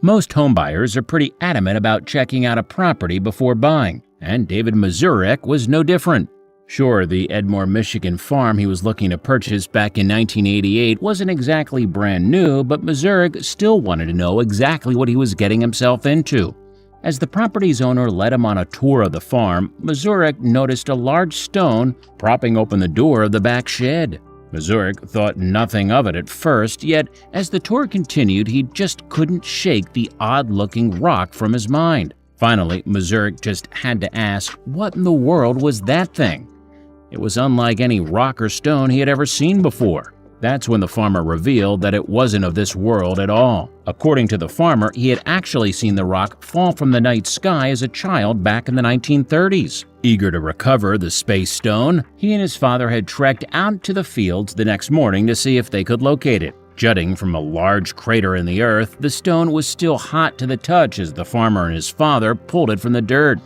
Most homebuyers are pretty adamant about checking out a property before buying, and David Mazurek was no different. Sure, the Edmore, Michigan farm he was looking to purchase back in 1988 wasn't exactly brand new, but Mazurek still wanted to know exactly what he was getting himself into. As the property's owner led him on a tour of the farm, Mazurek noticed a large stone propping open the door of the back shed. Mazurek thought nothing of it at first, yet as the tour continued, he just couldn't shake the odd-looking rock from his mind. Finally, Mazurek just had to ask, what in the world was that thing? It was unlike any rock or stone he had ever seen before. That's when the farmer revealed that it wasn't of this world at all. According to the farmer, he had actually seen the rock fall from the night sky as a child back in the 1930s. Eager to recover the space stone, he and his father had trekked out to the fields the next morning to see if they could locate it. Jutting from a large crater in the earth, the stone was still hot to the touch as the farmer and his father pulled it from the dirt.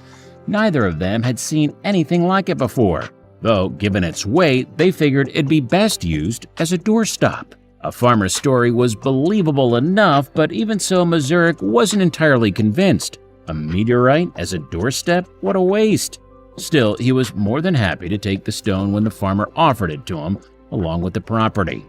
Neither of them had seen anything like it before. Though, given its weight, they figured it'd be best used as a doorstop. A farmer's story was believable enough, but even so, Mazurek wasn't entirely convinced. A meteorite as a doorstep? What a waste! Still, he was more than happy to take the stone when the farmer offered it to him, along with the property.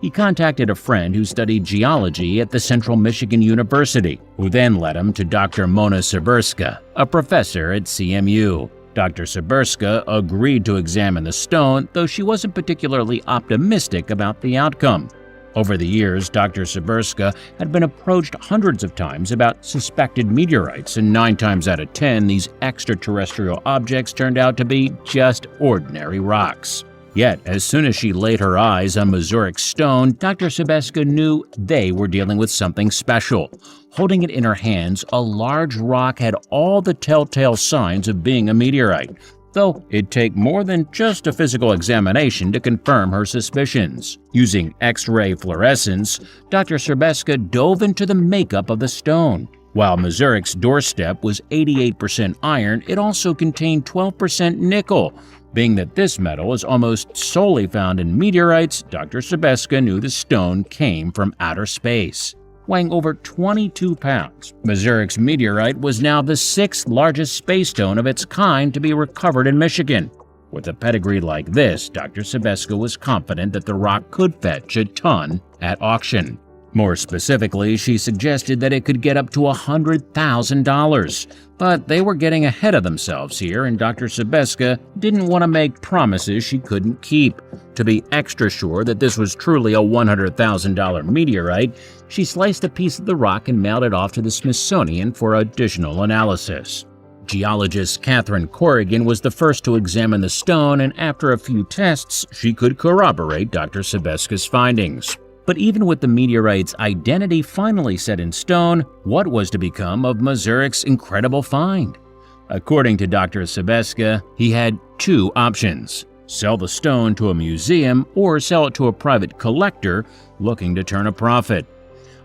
He contacted a friend who studied geology at the Central Michigan University, who then led him to Dr. Mona Siberska, a professor at CMU. Dr. Siberska agreed to examine the stone, though she wasn't particularly optimistic about the outcome. Over the years, Dr. Siberska had been approached hundreds of times about suspected meteorites, and 9 times out of 10, these extraterrestrial objects turned out to be just ordinary rocks. Yet, as soon as she laid her eyes on Mazurek's stone, Dr. Siberska knew they were dealing with something special. Holding it in her hands, a large rock had all the telltale signs of being a meteorite, though it'd take more than just a physical examination to confirm her suspicions. Using X-ray fluorescence, Dr. Siberska dove into the makeup of the stone. While Mazurek's doorstep was 88% iron, it also contained 12% nickel. Being that this metal is almost solely found in meteorites, Dr. Siberska knew the stone came from outer space. Weighing over 22 pounds, Mazurek's meteorite was now the 6th largest space stone of its kind to be recovered in Michigan. With a pedigree like this, Dr. Siberska was confident that the rock could fetch a ton at auction. More specifically, she suggested that it could get up to $100,000. But they were getting ahead of themselves here, and Dr. Siberska didn't want to make promises she couldn't keep. To be extra sure that this was truly a $100,000 meteorite, she sliced a piece of the rock and mailed it off to the Smithsonian for additional analysis. Geologist Catherine Corrigan was the first to examine the stone, and after a few tests, she could corroborate Dr. Siberska's findings. But even with the meteorite's identity finally set in stone, what was to become of Mazurek's incredible find? According to Dr. Siberska, he had 2 options: sell the stone to a museum or sell it to a private collector looking to turn a profit.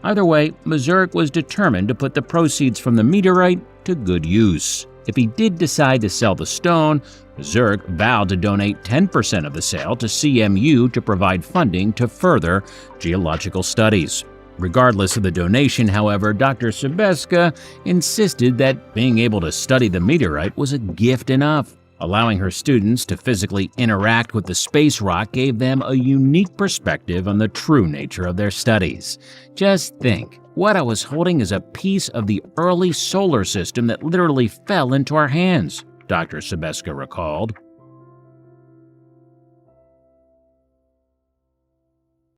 Either way, Mazurek was determined to put the proceeds from the meteorite to good use. If he did decide to sell the stone, Mazurek vowed to donate 10% of the sale to CMU to provide funding to further geological studies. Regardless of the donation, however, Dr. Siberska insisted that being able to study the meteorite was a gift enough. Allowing her students to physically interact with the space rock gave them a unique perspective on the true nature of their studies. Just think, what I was holding is a piece of the early solar system that literally fell into our hands, Dr. Siberska recalled.